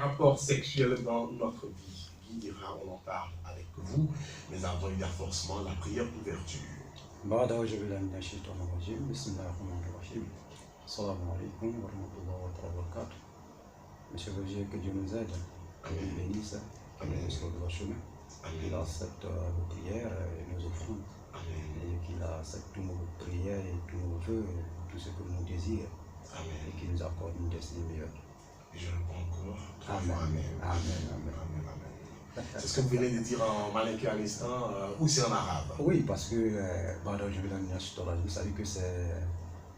rapports sexuels dans notre vie. Qui dira, on en parle avec vous, mais avant il y a forcément la prière d'ouverture. Monsieur le Dieu, que Dieu nous aide, que Dieu bénisse, que nous sur le chemin, qu'il accepte nos prières et nos offrandes, et qu'il accepte toutes nos prières et tous nos vœux, tout ce que nous désirons, et qu'il nous accorde une destinée meilleure. Je réponds encore. Amen. Amen. Amen. Amen. C'est ce que vous venez de dire en malais à l'instant, ou c'est en arabe? Oui, parce que vous savez que c'est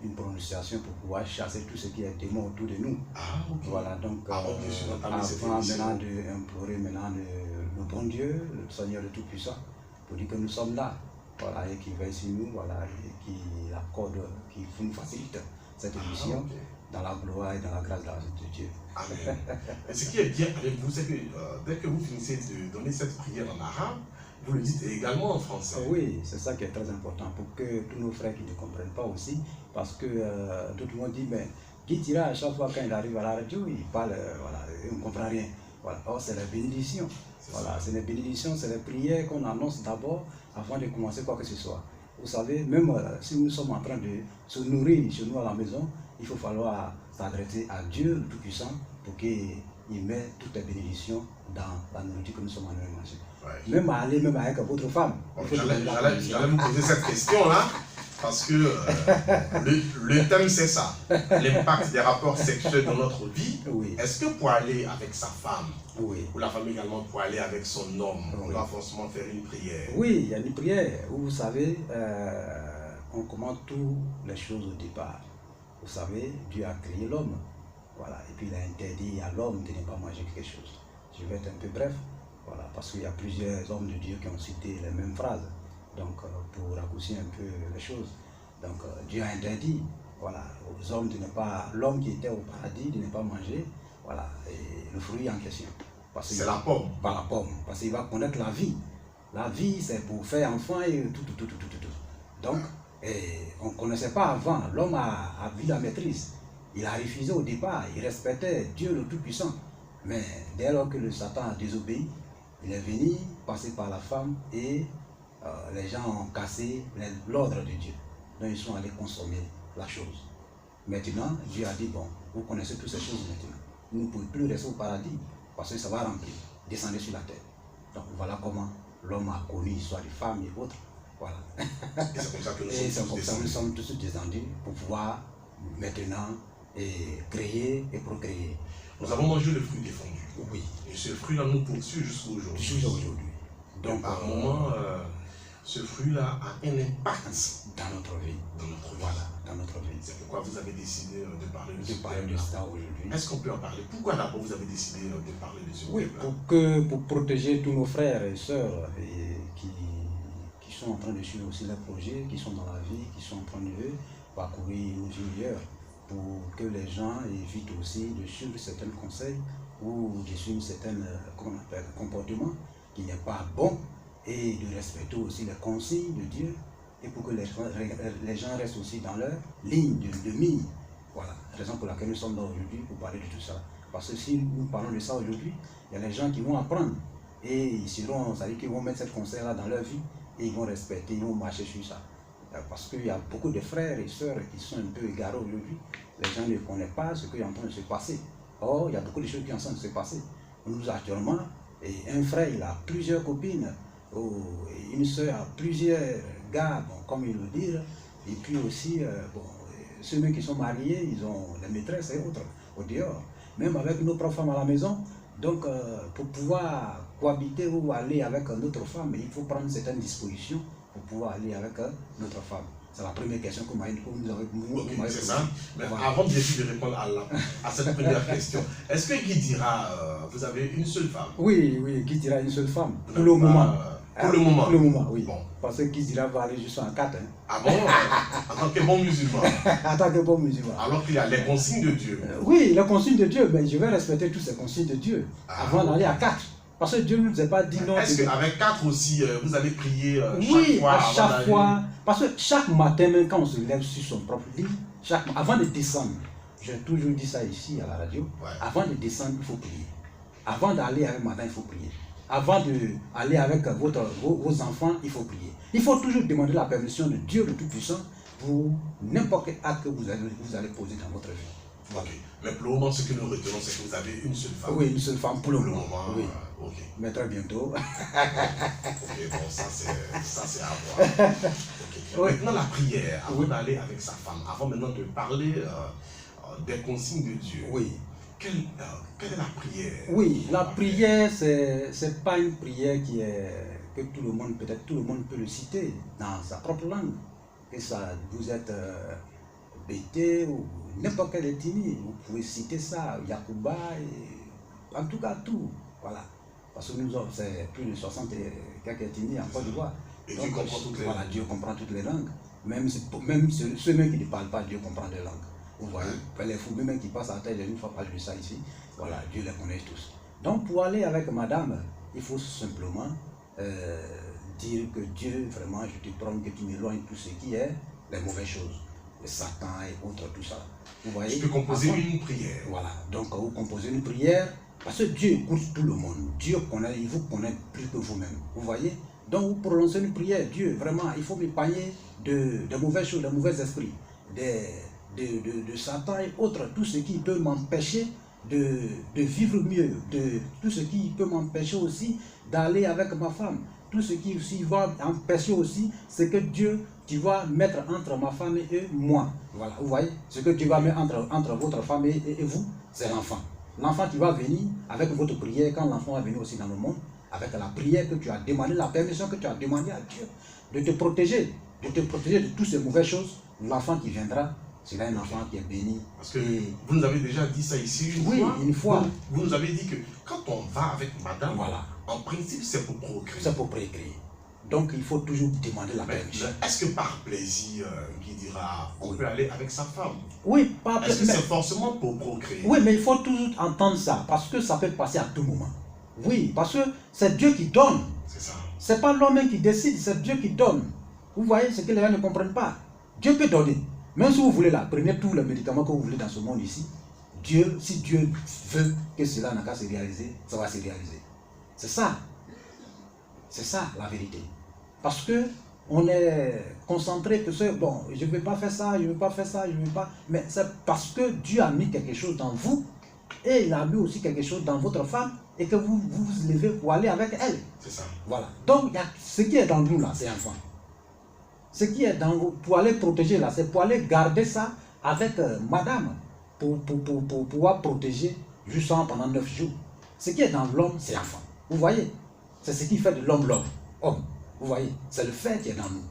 une prononciation pour pouvoir chasser tout ce qui est démon autour de nous. Ah, ok. Voilà, donc avant maintenant d'implorer maintenant le bon Dieu, le Seigneur de Tout-Puissant, pour dire que nous sommes là, voilà, et qu'il veille sur nous, voilà, et qu'il accorde, qu'il nous facilite cette émission dans la gloire et dans la grâce de Dieu. Amen. Et ce qui est bien avec vous, c'est que dès que vous finissez de donner cette prière en arabe, vous le dites également en français. Oui, c'est ça qui est très important pour que tous nos frères qui ne comprennent pas aussi, parce que tout le monde dit, mais Guy Tira, à chaque fois quand il arrive à la radio, il parle, voilà, on ne comprend rien. Voilà. Or, c'est la bénédiction. Voilà, c'est les bénédictions, c'est les prières qu'on annonce d'abord avant de commencer quoi que ce soit. Vous savez, même si nous sommes en train de se nourrir chez nous à la maison, il faut falloir s'adresser à Dieu le Tout-Puissant pour qu'il mette toutes les bénédictions dans la nourriture que nous sommes en train de manger. Ouais. Même aller même avec votre femme. J'allais vous poser cette question-là, parce que le thème c'est ça, l'impact des rapports sexuels dans notre vie. Oui. Est-ce que pour aller avec sa femme, Oui. ou la femme également pour aller avec son homme, on doit forcément faire une prière? Oui, il y a une prière où vous savez, on commence toutes les choses au départ. Vous savez, Dieu a créé l'homme, voilà, et puis il a interdit à l'homme de ne pas manger quelque chose. Je vais être un peu bref, voilà, parce qu'il y a plusieurs hommes de Dieu qui ont cité les mêmes phrases, donc pour raccourcir un peu les choses. Donc Dieu a interdit, voilà, aux hommes de ne pas, l'homme qui était au paradis de ne pas manger, voilà, et le fruit en question. C'est la pomme. Pas la pomme, parce qu'il va connaître la vie. La vie, c'est pour faire enfant et tout. Donc, on ne connaissait pas avant. L'homme a vu la maîtrise. Il a refusé au départ. Il respectait Dieu le Tout-Puissant. Mais dès lors que le Satan a désobéi, il est venu passer par la femme et les gens ont cassé l'ordre de Dieu. Donc, ils sont allés consommer la chose. Maintenant, Dieu a dit, bon, vous connaissez toutes ces choses maintenant. Vous ne pouvez plus rester au paradis parce que ça va remplir, descendre sur la terre. Donc, voilà comment l'homme a connu l'histoire des femmes et autres. Voilà. Et c'est comme ça que nous sommes tous descendus pour pouvoir maintenant créer et procréer. Nous avons mangé le fruit défendu. Oui. Et ce fruit-là nous poursuit jusqu'à aujourd'hui. Donc, par moment, ce fruit-là a un impact dans notre vie. Voilà, dans notre vie. C'est pourquoi vous avez décidé de parler de ça aujourd'hui. Est-ce qu'on peut en parler? Pourquoi d'abord vous avez décidé de parler de ce Oui, pour protéger tous nos frères et sœurs qui sont en train de suivre aussi leurs projets, qui sont dans la vie, qui sont en train de parcourir une vie meilleure, pour que les gens évitent aussi de suivre certains conseils ou de suivre certains comportements qui n'est pas bon, et de respecter aussi les consignes de Dieu, et pour que les gens restent aussi dans leur ligne de mire. Voilà, raison pour laquelle nous sommes là aujourd'hui pour parler de tout ça. Parce que si nous parlons de ça aujourd'hui, il y a des gens qui vont apprendre, et ils seront, c'est-à-dire qu'ils vont mettre ce conseil-là dans leur vie, et ils vont respecter, ils vont marcher sur ça. Parce qu'il y a beaucoup de frères et sœurs qui sont un peu égarés aujourd'hui. Les gens ne connaissent pas ce qui est en train de se passer. Or, il y a beaucoup de choses qui sont en train de se passer. Nous actuellement, et un frère, il a plusieurs copines, une sœur a plusieurs gars, bon, comme ils le disent, et puis aussi, ceux qui sont mariés, ils ont des maîtresses et autres au dehors. Même avec nos propres femmes à la maison. Donc, pour pouvoir cohabiter ou aller avec notre femme, il faut prendre certaines dispositions pour pouvoir aller avec notre femme. C'est la première question que vous avez posée. C'est ça. Mais avant bien sûr de répondre à cette première question, est-ce que Guy dira, vous avez une seule femme? Oui, Guy dira une seule femme, pour le moment. Pour le moment? Pour le moment, oui. Bon. Parce que Guy dira va aller jusqu'en 4. Hein. Ah bon? En tant que bon musulman? En tant que bon musulman. Alors qu'il y a les consignes de Dieu. Oui, les consignes de Dieu, mais je vais respecter toutes ces consignes de Dieu avant d'aller à 4. Parce que Dieu ne nous a pas dit non. Est-ce qu'avec 4 aussi, vous allez prier oui, chaque fois? À chaque fois. Parce que chaque matin, même quand on se lève sur son propre lit, avant de descendre, j'ai toujours dit ça ici à la radio, avant de descendre, il faut prier. Avant d'aller avec madame, il faut prier. Avant d'aller avec vos enfants, il faut prier. Il faut toujours demander la permission de Dieu le Tout-Puissant pour n'importe quel acte que vous allez poser dans votre vie. Ok. Mais pour le moment, ce que nous retenons, c'est que vous avez une seule femme. Oui, une seule femme pour le moment. Oui. Ok. Mais très bientôt. Ok, bon, ça c'est à voir. Okay. Oui. Maintenant, la prière, avant d'aller avec sa femme, avant maintenant de parler des consignes de Dieu. Oui. Quelle est la prière? Oui, la prière, c'est pas une prière que tout le monde peut le citer dans sa propre langue. Que ça, vous êtes Bété ou n'importe quelle ethnie, vous pouvez citer ça, Yakuba, en tout cas tout. Voilà. Parce que nous avons plus de 60 et quelques ethnies en Côte d'Ivoire. Et Dieu comprend toutes les langues. Dieu comprend toutes les langues. Même ceux-mêmes qui ne parlent pas, Dieu comprend les langues. Vous voyez, les fous même qui passent à la tête, une fois parler de ça ici, voilà, Dieu les connaît tous. Donc pour aller avec madame, il faut simplement dire que Dieu, vraiment, je te promets que tu m'éloignes tout ce qui est les mauvaises choses, les Satan et autres, tout ça. Vous voyez, je peux composer une prière. Voilà, donc vous composez une prière, parce que Dieu écoute tout le monde. Dieu connaît, il vous connaît plus que vous-même. Vous voyez, donc vous prononcez une prière, Dieu, vraiment, il faut m'épargner de mauvaises choses, de mauvais esprits, de Satan et autres, tout ce qui peut m'empêcher de vivre mieux, tout ce qui peut m'empêcher aussi d'aller avec ma femme, tout ce qui aussi va empêcher aussi, c'est que Dieu, tu vas mettre entre ma femme et moi. Voilà, vous voyez, ce que tu vas mettre entre votre femme et vous, c'est l'enfant. L'enfant qui va venir avec votre prière, quand l'enfant va venir aussi dans le monde, avec la prière que tu as demandé, la permission que tu as demandé à Dieu de te protéger de toutes ces mauvaises choses, l'enfant qui viendra, c'est là un enfant qui est béni. Parce que vous nous avez déjà dit ça ici une fois. Vous nous avez dit que quand on va avec madame, voilà, en principe c'est pour procréer. C'est pour procréer. Donc il faut toujours demander la permission. Est-ce que par plaisir, qui dira, on peut aller avec sa femme? Oui, par plaisir. Est-ce que c'est forcément pour procréer? Oui, mais il faut toujours entendre ça, parce que ça peut passer à tout moment. Oui, parce que c'est Dieu qui donne. C'est ça. C'est pas l'homme qui décide, c'est Dieu qui donne. Vous voyez ce que les gens ne comprennent pas. Dieu peut donner. Même si vous voulez là, prenez tous les médicaments que vous voulez dans ce monde ici. Dieu, si Dieu veut que cela n'a qu'à se réaliser, ça va se réaliser. C'est ça. C'est ça la vérité. Parce que on est concentré que c'est bon, je ne vais pas faire ça, je ne vais pas faire ça, je ne vais pas. Mais c'est parce que Dieu a mis quelque chose dans vous et il a mis aussi quelque chose dans votre femme et que vous vous levez pour aller avec elle. C'est ça. Voilà. Donc ce qui est dans nous là, c'est enfant. Ce qui est dans vous, pour aller protéger là, c'est pour aller garder ça avec madame, pour pouvoir protéger justement pendant 9 jours. Ce qui est dans l'homme, c'est enfant. Vous voyez? C'est ce qui fait de l'homme l'homme. Homme. Vous voyez? C'est le fait qui est dans nous.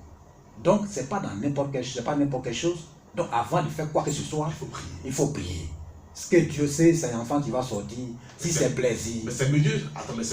Donc, c'est pas dans n'importe quelle chose, c'est pas n'importe quelle chose. Donc, avant de faire quoi que ce soit, il faut prier. Ce que Dieu sait, c'est l'enfant qui va sortir, si c'est plaisir. Mais c'est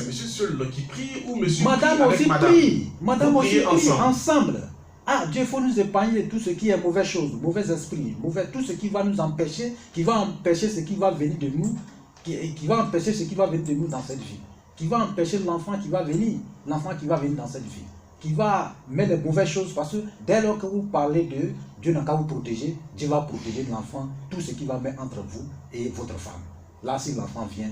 monsieur seul qui prie ou monsieur madame prie aussi avec prie. Madame aussi prie ensemble. Ensemble. Ah, Dieu, il faut nous épargner de tout ce qui est mauvaise chose, mauvais esprit, tout ce qui va nous empêcher, qui va empêcher ce qui va venir de nous, qui va empêcher ce qui va venir de nous dans cette vie, qui va empêcher l'enfant qui va venir dans cette vie, qui va mettre les mauvaises choses, parce que dès lors que vous parlez de Dieu n'a qu'à vous protéger, Dieu va protéger l'enfant, tout ce qui va mettre entre vous et votre femme. Là, si l'enfant vient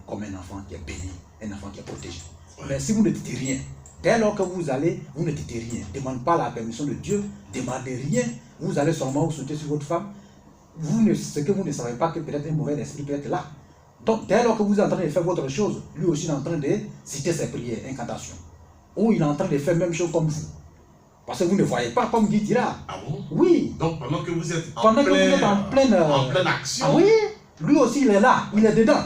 comme un enfant qui est béni, un enfant qui est protégé. Ouais. Mais si vous ne dites rien, dès lors que vous allez, vous ne dites rien. Ne demandez pas la permission de Dieu, demandez rien. Vous allez seulement vous sauter sur votre femme. Ce que vous ne savez pas, que peut-être un mauvais esprit peut être là. Donc, dès lors que vous êtes en train de faire votre chose, lui aussi il est en train de citer ses prières, incantations. Ou il est en train de faire la même chose comme vous. Parce que vous ne voyez pas comme Guy dira. Ah bon? Oui. Donc, pendant que vous êtes en pleine action. Ah oui, lui aussi il est là, il est dedans.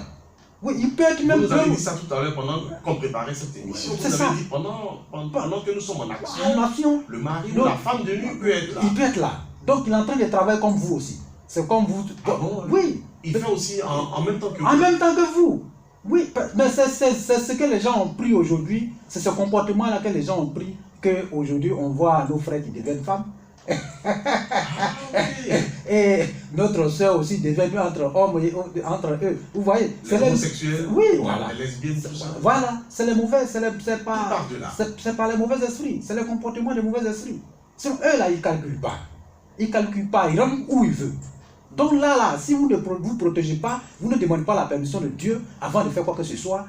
Oui, il peut être même. Vous avez dit ça tout à l'heure pendant qu'on préparait cette émission. C'est vous ça. avez dit pendant que nous sommes en action, le mari ou la femme de lui peut être là. Il peut être là. Donc il est en train de travailler comme vous aussi. C'est comme vous. Ah bon? Oui. Il fait aussi en même temps que vous. En même temps que vous. Oui, mais c'est ce que les gens ont pris aujourd'hui. C'est ce comportement-là que les gens ont pris. Qu'aujourd'hui on voit nos frères qui deviennent femmes. Et notre soeur aussi devenue entre hommes et entre eux. Vous voyez, les homosexuels, oui, voilà. les lesbiennes, tout ça. Voilà, c'est les mauvais, c'est pas les mauvais esprits, c'est le comportement des mauvais esprits. Sur eux là, ils ne calculent pas. Ils ne calculent pas, ils rentrent où ils veulent. Donc là, si vous ne vous protégez pas, vous ne demandez pas la permission de Dieu avant de faire quoi que ce soit,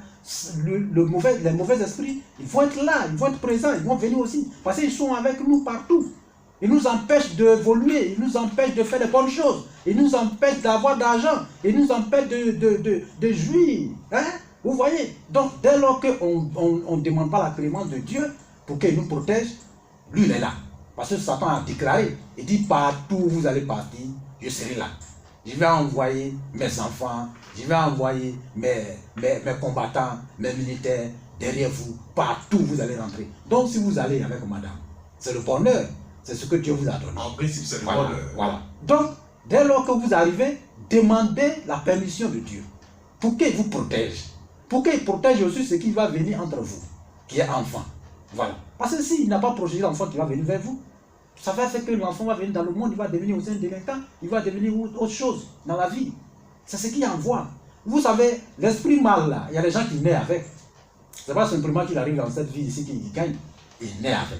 les mauvais esprits, ils vont être là, ils vont être présents, ils vont venir aussi. Parce qu'ils sont avec nous partout. Ils nous empêchent d'évoluer, ils nous empêchent de faire de bonnes choses, ils nous empêchent d'avoir d'argent, ils nous empêchent de jouir. Hein? Vous voyez? Donc, dès lors qu'on ne demande pas la clémence de Dieu pour qu'il nous protège, lui, il est là. Parce que Satan a déclaré, il dit partout où vous allez partir, je serai là. Je vais envoyer mes enfants, je vais envoyer mes combattants, mes militaires derrière vous, partout où vous allez rentrer. Donc, si vous allez avec madame, c'est le bonheur. C'est ce que Dieu vous a donné. En principe, c'est le bonheur. Voilà. Donc, dès lors que vous arrivez, demandez la permission de Dieu pour qu'il vous protège. Pour qu'il protège aussi ce qui va venir entre vous, qui est enfant. Voilà. Parce que s'il n'a pas protégé l'enfant qui va venir vers vous, ça va faire que l'enfant va venir dans le monde, il va devenir aussi un délinquant, il va devenir autre chose dans la vie. C'est ce qu'il envoie. Vous savez, l'esprit mal là, il y a des gens qui naissent avec. C'est pas simplement qu'il arrive dans cette vie ici qu'il gagne, il naît avec.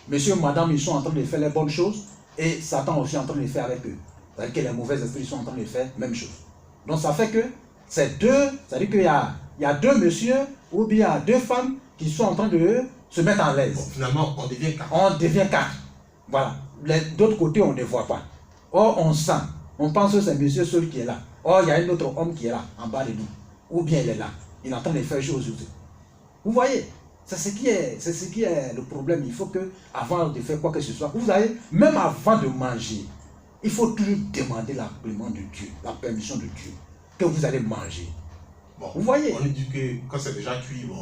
Monsieur, madame, ils sont en train de faire les bonnes choses et Satan aussi est en train de les faire avec eux. C'est-à-dire que les mauvais esprits sont en train de faire la même chose. Donc ça fait que c'est deux, c'est-à-dire qu'il y a deux messieurs ou bien deux femmes qui sont en train de se mettre en l'aise. Bon, finalement, on devient quatre. On devient quatre. Voilà. D'autres côtés, on ne voit pas. Or, on sent. On pense que c'est monsieur seul qui est là. Or, il y a un autre homme qui est là, en bas de nous. Ou bien il est là. Il est en train de faire choses. Vous voyez? C'est ce qui est le problème. Il faut que, avant de faire quoi que ce soit, vous avez, même avant de manger, il faut toujours demander la clémence de Dieu, la permission de Dieu, que vous allez manger. Bon, vous voyez? On dit que quand c'est déjà cuit, bon...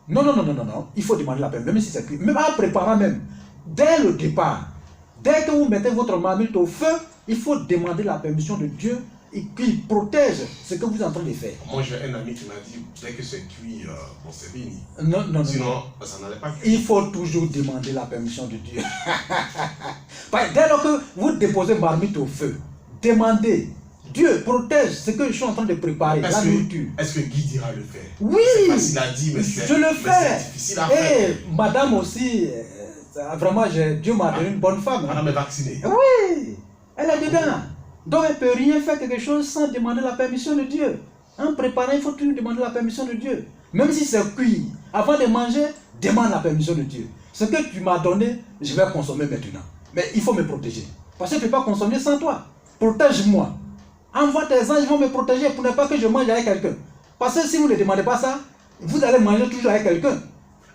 Non. Il faut demander la permission, même si c'est cuit. Même en préparant même, dès le départ, dès que vous mettez votre marmite au feu, il faut demander la permission de Dieu et qu'il protège ce que vous êtes en train de faire. Moi, j'ai un ami qui m'a dit, dès que c'est cuit, bon, c'est fini. Non. Sinon, ça n'allait pas cuire. Il faut toujours demander la permission de Dieu. Dès lors que vous déposez marmite au feu, demandez. Dieu protège ce que je suis en train de préparer, la nourriture. Est-ce que Guy dira le faire? Oui, c'est facile à dire, mais c'est difficile à faire. Et madame aussi, vraiment, Dieu m'a donné une bonne femme. Madame est vaccinée. Oui, elle est dedans. Donc elle ne peut rien faire quelque chose sans demander la permission de Dieu. En préparant, il faut toujours demander la permission de Dieu. Même si c'est cuit, avant de manger, demande la permission de Dieu. Ce que tu m'as donné, je vais consommer maintenant. Mais il faut me protéger. Parce que je ne peux pas consommer sans toi. Protège-moi. Envoie tes anges, ils vont me protéger pour ne pas que je mange avec quelqu'un. Parce que si vous ne demandez pas ça, vous allez manger toujours avec quelqu'un.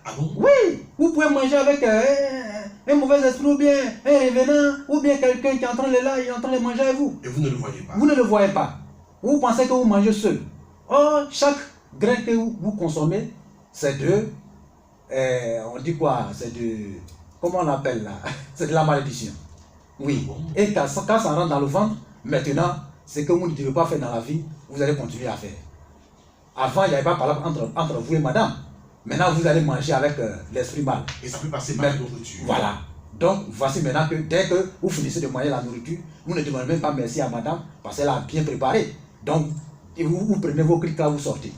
Ah bon? Oui, vous pouvez manger avec un mauvais esprit ou bien un revenant ou bien quelqu'un qui est en train de là, il est en train de manger avec vous. Et vous ne le voyez pas? Vous ne le voyez pas. Vous pensez que vous mangez seul. Or, chaque grain que vous consommez, c'est on dit quoi? C'est de, comment on l'appelle là? C'est de la malédiction. Oui. Et quand ça rentre dans le ventre, maintenant, ce que vous ne devez pas faire dans la vie, vous allez continuer à faire. Avant, il n'y avait pas parlé entre vous et madame. Maintenant, vous allez manger avec l'esprit mal. Et ça peut passer par la nourriture. Voilà. Donc, voici maintenant que dès que vous finissez de manger la nourriture, vous ne demandez même pas merci à madame parce qu'elle a bien préparé. Donc, vous prenez vos clics là, vous sortez.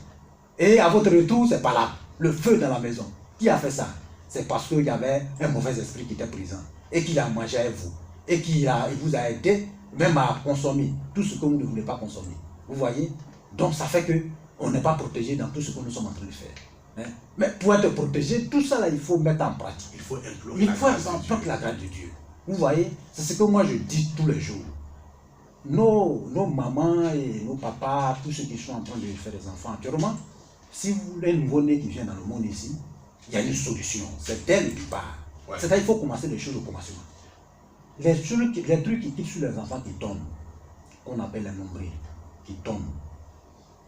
Et à votre retour, c'est pas là. Le feu dans la maison. Qui a fait ça? C'est parce qu'il y avait un mauvais esprit qui était présent et qui a mangé avec vous. Et qui vous a aidé même à consommer tout ce que vous ne voulez pas consommer. Vous voyez? Donc, ça fait qu'on n'est pas protégé dans tout ce que nous sommes en train de faire. Hein? Mais pour être protégé, tout ça là, il faut mettre en pratique. Il faut implorer la grâce de Dieu. Vous voyez, c'est ce que moi je dis tous les jours. Nos mamans et nos papas, tous ceux qui sont en train de faire des enfants actuellement, si vous voulez un nouveau-né qui vient dans le monde ici, il y a une solution. C'est dès le départ. Ouais. C'est-à-dire qu'il faut commencer les choses au commencement. Les trucs qui tirent sur les enfants qui tombent, qu'on appelle les nombrils, qui tombent,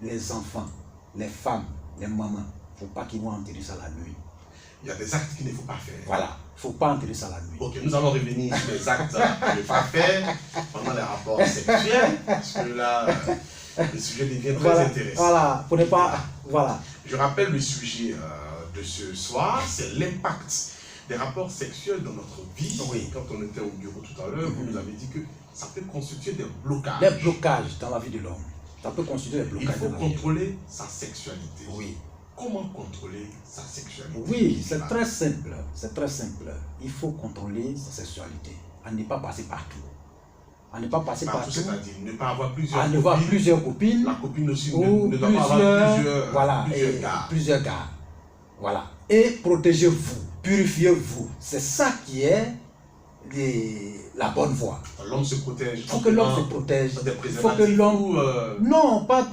les enfants, les femmes, les mamans, il ne faut pas qu'ils vont enterrer ça la nuit. Il y a des actes qu'il ne faut pas faire. Voilà, il ne faut pas enterrer ça la nuit. Ok, nous allons revenir sur les actes qu'il ne faut pas faire pendant les rapports sexuels, parce que là, le sujet devient très intéressant. Voilà, pour ne pas... Voilà. Je rappelle le sujet de ce soir, c'est l'impact des rapports sexuels dans notre vie. Oui. Quand on était au bureau tout à l'heure, vous nous avez dit que ça peut constituer des blocages. Des blocages dans la vie de l'homme. Ça peut constituer des blocages. Il faut contrôler sa sexualité. Oui. Comment contrôler sa sexualité? Oui, c'est très simple. C'est très simple. Il faut contrôler sa sexualité. À ne pas passer partout. à ne pas passer partout, c'est-à-dire ne pas avoir plusieurs à copines. ne voir plusieurs copines, La copine aussi ou ne doit pas avoir plusieurs, voilà, plusieurs gars. Voilà. Et protégez-vous, purifiez-vous. C'est ça qui est la bonne voie. L'homme se protège. Il faut que l'homme se protège. Il faut que l'homme... Non, pas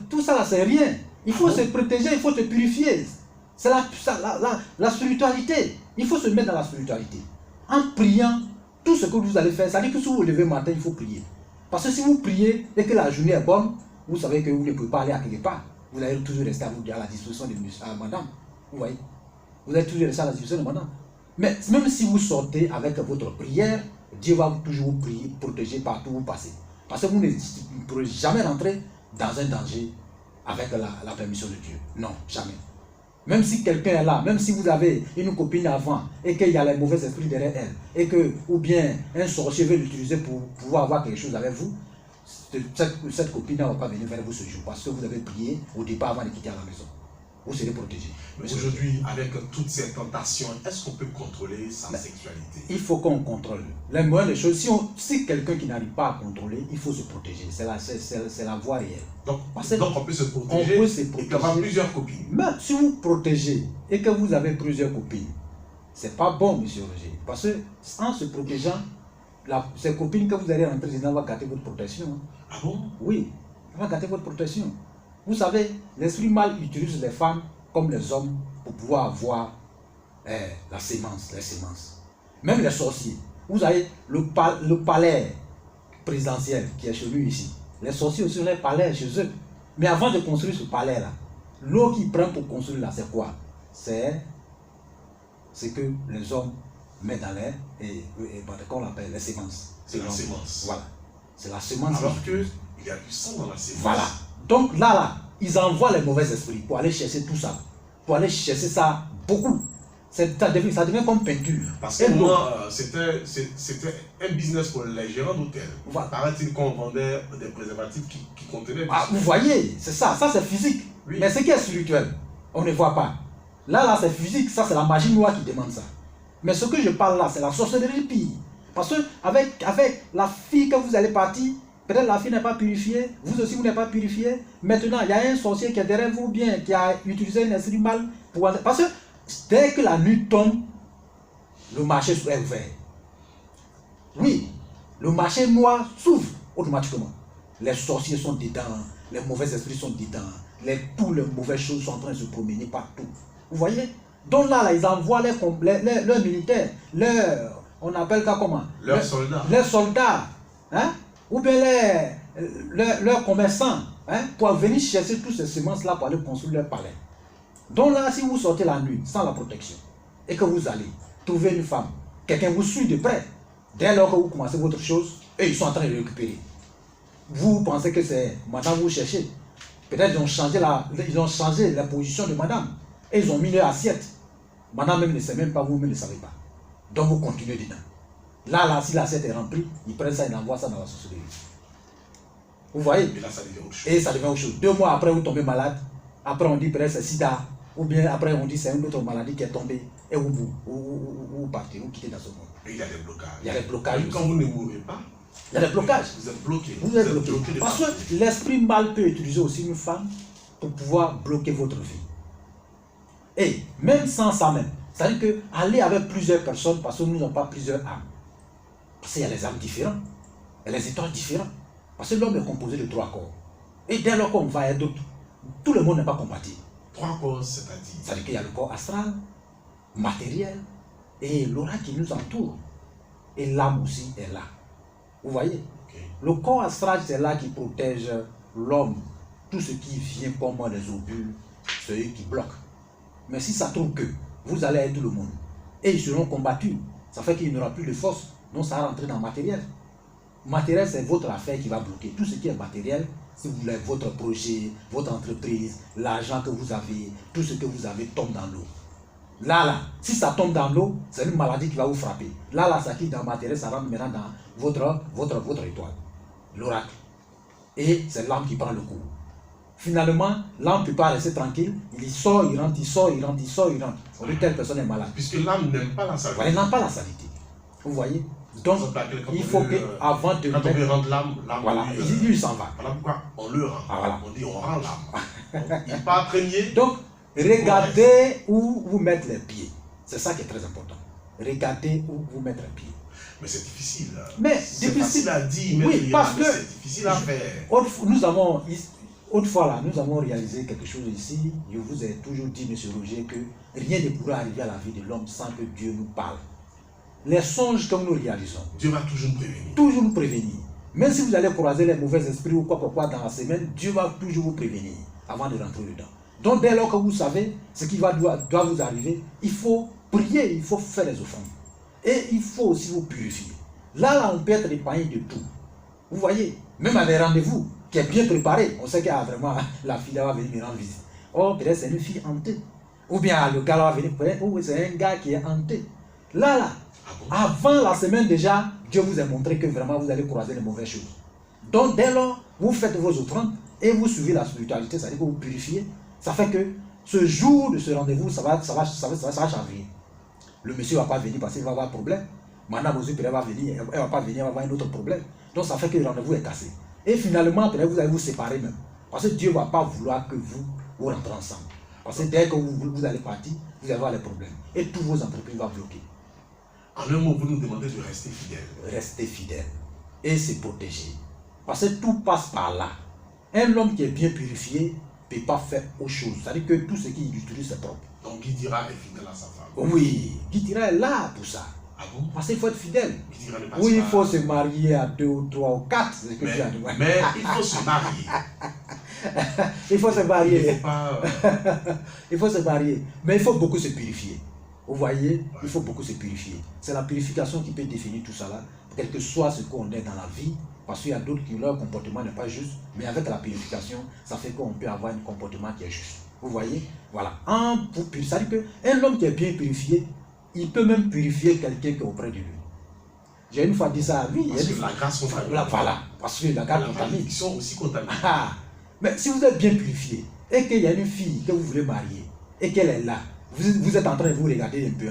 tout ça là, c'est rien. Il faut se protéger, il faut se purifier. C'est la spiritualité. Il faut se mettre dans la spiritualité. En priant, tout ce que vous allez faire, ça dit que si vous vous levez le matin, il faut prier. Parce que si vous priez et que la journée est bonne, vous savez que vous ne pouvez pas aller à quelque part. Vous allez toujours rester à la disposition de madame. Vous voyez? Vous allez toujours rester à la disposition de madame. Mais même si vous sortez avec votre prière, Dieu va toujours vous prier, protéger partout où vous passez. Parce que vous ne pourrez jamais rentrer dans un danger avec la permission de Dieu. Non, jamais. Même si quelqu'un est là, même si vous avez une copine avant et qu'il y a les mauvais esprits derrière elle, et que, ou bien un sorcier veut l'utiliser pour pouvoir avoir quelque chose avec vous, cette copine ne va pas venir vers vous ce jour parce que vous avez prié au départ avant de quitter la maison. Vous serez protégé. Mais aujourd'hui, avec toutes ces tentations, est-ce qu'on peut contrôler sa sexualité? Il faut qu'on contrôle. La moindre des choses, si quelqu'un qui n'arrive pas à contrôler, il faut se protéger. C'est la voie réelle. Donc on peut se protéger, et avoir plusieurs copines. Mais si vous protégez et que vous avez plusieurs copines, c'est pas bon, monsieur Roger. Parce que en se protégeant, ces copines que vous allez rentrer dedans vont gâter votre protection. Ah bon? Oui, ça va gâter votre protection. Vous savez, l'esprit mal utilise les femmes comme les hommes pour pouvoir avoir les semences. Même les sorciers. Vous avez le palais présidentiel qui est chez nous ici. Les sorciers aussi ont les palais chez eux. Mais avant de construire ce palais-là, l'eau qu'ils prennent pour construire là, c'est quoi? C'est que les hommes mettent dans l'air qu'on l'appelle les semences. C'est la semence. Voilà. C'est la semence. Alors qu'il y a du sang dans la semence. Voilà. Donc là, ils envoient les mauvais esprits pour aller chercher tout ça. Pour aller chercher ça beaucoup. Ça devient comme peinture. Parce que moi, c'était un business pour les gérants d'hôtel. Voilà. Paraît-il qu'on vendait des préservatifs qui contenaient du sang. Vous voyez, c'est ça. Ça, c'est physique. Oui. Mais ce qui est spirituel, on ne voit pas. Là, c'est physique. Ça, c'est la magie noire qui demande ça. Mais ce que je parle là, c'est la sorcellerie pire. Parce que avec la fille que vous allez partir, peut-être la fille n'est pas purifiée, vous aussi vous n'êtes pas purifié. Maintenant, il y a un sorcier qui est derrière vous bien, qui a utilisé un esprit mal pour... Parce que dès que la nuit tombe, le marché est ouvert. Oui, le marché noir s'ouvre automatiquement. Les sorciers sont dedans, les mauvais esprits sont dedans, toutes les mauvaises choses sont en train de se promener partout. Vous voyez? Donc là, ils envoient leurs militaires, on appelle ça comment? Leurs soldats. Les soldats, hein? Ou bien leurs commerçants, hein? Pour venir chercher toutes ces semences-là pour aller construire leur palais. Donc là, si vous sortez la nuit sans la protection et que vous allez trouver une femme, quelqu'un vous suit de près, dès lors que vous commencez votre chose, et ils sont en train de le récupérer. Vous pensez que c'est madame vous cherchez. Peut-être ils ont changé la position de madame. Et ils ont mis leur assiette. Madame même ne sait même pas, vous-même ne savez pas. Donc vous continuez dedans. Là, si l'assiette est remplie, ils prennent ça et ils envoient ça dans la société. Vous voyez? Et là, ça devient autre chose. Et ça devient autre chose. 2 mois après, vous tombez malade. Après, on dit peut-être c'est sida. Ou bien après, on dit c'est une autre maladie qui est tombée. Et vous partez, vous quittez dans ce monde. Et il y a des blocages. Il y a des blocages. Quand vous ne mourrez pas, il y a des blocages. Vous êtes bloqué. Vous êtes bloqué. Parce que l'esprit mal peut utiliser aussi une femme pour pouvoir bloquer votre vie. Et même sans ça même, c'est-à-dire que aller avec plusieurs personnes parce que nous n'avons pas plusieurs âmes. Parce qu'il y a les âmes différentes, il y a les étoiles différentes. Parce que l'homme est composé de 3 corps. Et dès lors qu'on va être tout le monde n'est pas compatible. 3 corps, c'est-à-dire? C'est-à-dire qu'il y a le corps astral, matériel, et l'aura qui nous entoure. Et l'âme aussi est là. Vous voyez? Okay. Le corps astral, c'est là qui protège l'homme. Tout ce qui vient comme les ovules, c'est eux qui bloquent. Mais si ça trouve que vous allez être tout le monde, et ils seront combattus, ça fait qu'il n'y aura plus de force, donc ça va rentrer dans le matériel. Matériel, c'est votre affaire qui va bloquer. Tout ce qui est matériel, si vous voulez, votre projet, votre entreprise, l'argent que vous avez, tout ce que vous avez tombe dans l'eau. Là, si ça tombe dans l'eau, c'est une maladie qui va vous frapper. Là, ça quitte dans le matériel, ça rentre maintenant dans votre étoile, l'oracle. Et c'est l'âme qui prend le coup. Finalement, l'âme ne peut pas rester tranquille. Il sort, il rentre, il sort, il rentre, il sort, il rentre. On dit telle personne est malade. Puisque l'âme n'aime pas la saleté. Elle n'aime pas la saleté. Vous voyez? Donc, il faut qu'avant de quand on veut rendre l'âme, voilà, il s'en va. Voilà pourquoi on le rend. Ah, voilà. On dit on rend l'âme. Il part premier. Donc, regardez où vous mettre les pieds. C'est ça qui est très important. Regardez où vous mettre les pieds. Mais c'est difficile. Mais c'est difficile à dire, mais oui, parce que c'est difficile à faire. Autrefois, nous avons réalisé quelque chose ici. Je vous ai toujours dit, M. Roger, que rien ne pourra arriver à la vie de l'homme sans que Dieu nous parle. Les songes que nous réalisons, Dieu va toujours nous prévenir. Toujours nous prévenir. Même si vous allez croiser les mauvais esprits ou quoi dans la semaine, Dieu va toujours vous prévenir avant de rentrer dedans. Donc dès lors que vous savez ce qui doit vous arriver, il faut prier, il faut faire les offrandes. Et il faut aussi vous purifier. Là, on peut être épargné de tout. Vous voyez, même à des rendez-vous qui est bien préparé, on sait qu'il y a vraiment la fille là va venir me rendre visite. Oh, peut-être c'est une fille hantée. Ou bien le gars là va venir, oh, c'est un gars qui est hanté. Là, avant la semaine déjà, Dieu vous a montré que vraiment vous allez croiser les mauvaises choses. Donc dès lors, vous faites vos offrandes et vous suivez la spiritualité, c'est-à-dire que vous purifiez. Ça fait que ce jour de ce rendez-vous, ça va changer. Le monsieur ne va pas venir parce qu'il va avoir un problème. Madame aussi va venir, elle ne va pas venir, elle va avoir un autre problème. Donc ça fait que le rendez-vous est cassé. Et finalement, peut-être vous allez vous séparer même. Parce que Dieu ne va pas vouloir que vous rentrez ensemble. Parce que dès que vous allez partir, vous allez avoir les problèmes. Et toutes vos entreprises vont bloquer. En un mot, vous nous demandez de rester fidèle. Rester fidèle. Et se protéger. Parce que tout passe par là. Un homme qui est bien purifié ne peut pas faire autre chose. C'est-à-dire que tout ce qu'il utilise, c'est propre. Donc Guidira est fidèle à sa femme. Oui, Guidira est là pour ça. Ah bon? Parce qu'il faut être fidèle. Oui, il faut se marier à 2 ou 3 ou 4. Mais il faut se marier. Il faut se marier. Il faut pas... il faut se marier. Mais il faut beaucoup se purifier. Vous voyez, ouais. Il faut beaucoup se purifier. C'est la purification qui peut définir tout ça là. Quel que soit ce qu'on est dans la vie. Parce qu'il y a d'autres qui leur comportement n'est pas juste. Mais avec la purification, ça fait qu'on peut avoir un comportement qui est juste. Vous voyez? Voilà. Ça dit qu'un homme qui est bien purifié, il peut même purifier quelqu'un qui est auprès de lui. J'ai une fois dit ça à lui. Parce que la grâce contamine. Voilà. Parce que la grâce contamine. Ils sont aussi contaminés. Mais si vous êtes bien purifié et qu'il y a une fille que vous voulez marier et qu'elle est là, vous êtes en train de vous regarder un peu.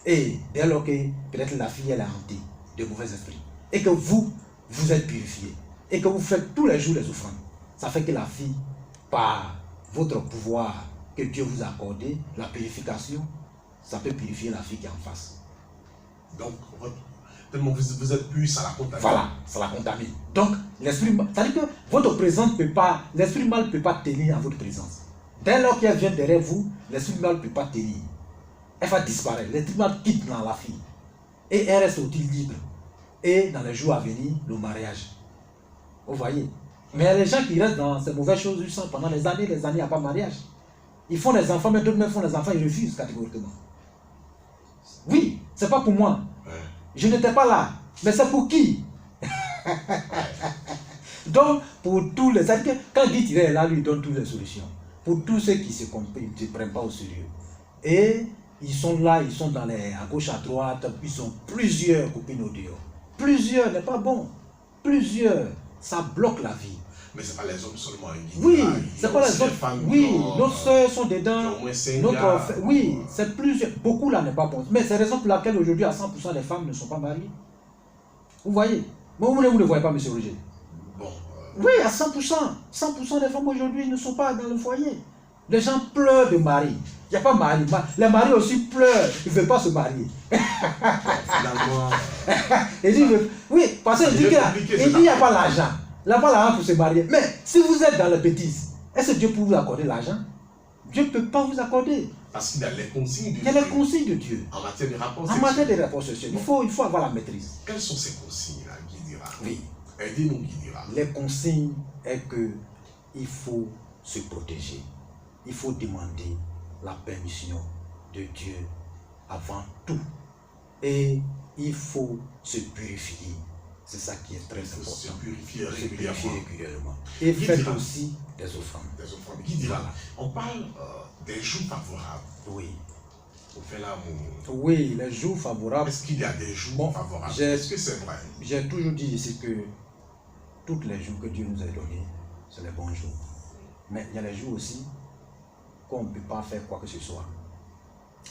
Et dès lors que peut-être la fille elle est hantée de mauvais esprits et que vous êtes purifié et que vous faites tous les jours les offrandes, ça fait que la fille, par votre pouvoir que Dieu vous a accordé, la purification, ça peut purifier la fille qui est en face. Donc, tellement vous êtes pur, ça la contamine. Voilà, ça la contamine. Donc, l'esprit mal, c'est-à-dire que votre présence ne peut pas, l'esprit mal ne peut pas tenir à votre présence. Dès lors qu'elle vient derrière vous, l'esprit mal ne peut pas tenir. Elle va disparaître. L'esprit mal quitte dans la fille. Et elle reste aussi libre. Et dans les jours à venir, le mariage. Vous voyez? Mais les gens qui restent dans ces mauvaises choses, ils sont pendant les années, il n'y a pas de mariage. Ils font des enfants, mais d'autres même font des enfants, ils refusent catégoriquement. Oui, c'est pas pour moi. Ouais. Je n'étais pas là. Mais c'est pour qui? Donc, pour tous les... C'est-à-dire que quand Guy est là, lui donne toutes les solutions. Pour tous ceux qui ne se prennent pas au sérieux. Et ils sont là, ils sont dans les... à gauche, à droite, ils ont plusieurs copines au dehors. Plusieurs n'est pas bon. Plusieurs. Ça bloque la vie. Mais ce n'est pas les hommes seulement. Oui, c'est pas les hommes. Oui, nos soeurs sont dedans. Oui, c'est plusieurs. Beaucoup là n'est pas bon. Mais c'est la raison pour laquelle aujourd'hui, à 100% les femmes ne sont pas mariées. Vous voyez? Mais vous ne voyez pas, M. Roger? Bon. Oui, à 100%. 100% des femmes aujourd'hui ne sont pas dans le foyer. Les gens pleurent de mari. Il n'y a pas de mari. Les maris aussi pleurent. Ils ne veulent pas se marier. Finalement. Oui, parce qu'il n'y a pas l'argent. Il n'y a pas l'argent pour se marier. Mais si vous êtes dans la bêtise, est-ce que Dieu peut vous accorder l'argent? Dieu ne peut pas vous accorder. Parce qu'il y a les consignes de Dieu. Il y a les consignes de Dieu. En matière de rapports sexuels. En matière de rapports sexuels. Il faut avoir la maîtrise. Quelles sont ces consignes-là, Guidira? Oui. Aidez-nous, Guidira. Les consignes est que il faut se protéger. Il faut demander la permission de Dieu avant tout. Et il faut se purifier. C'est ça qui est très important. Se purifier régulièrement. Et faites aussi des offrandes. Des offrandes. Guidira, on parle des jours favorables. Oui. Pour faire l'amour. Oui, les jours favorables. Est-ce qu'il y a des jours favorables? Est-ce que c'est vrai? J'ai toujours dit ici que tous les jours que Dieu nous a donnés, c'est les bons jours. Mais il y a les jours aussi qu'on ne peut pas faire quoi que ce soit.